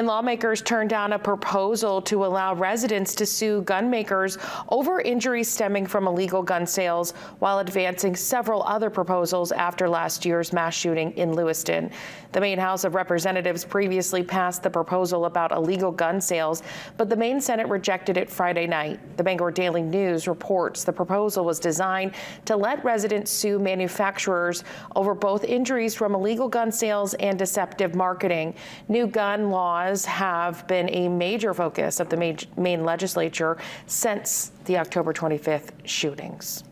And lawmakers turned down a proposal to allow residents to sue gun makers over injuries stemming from illegal gun sales, while advancing several other proposals after last year's mass shooting in Lewiston. The Maine House of Representatives previously passed the proposal about illegal gun sales, but the Maine Senate rejected it Friday night. The Bangor Daily News reports the proposal was designed to let residents sue manufacturers over both injuries from illegal gun sales and deceptive marketing. New gun laws have been a major focus of the Maine legislature since the October 25th shootings.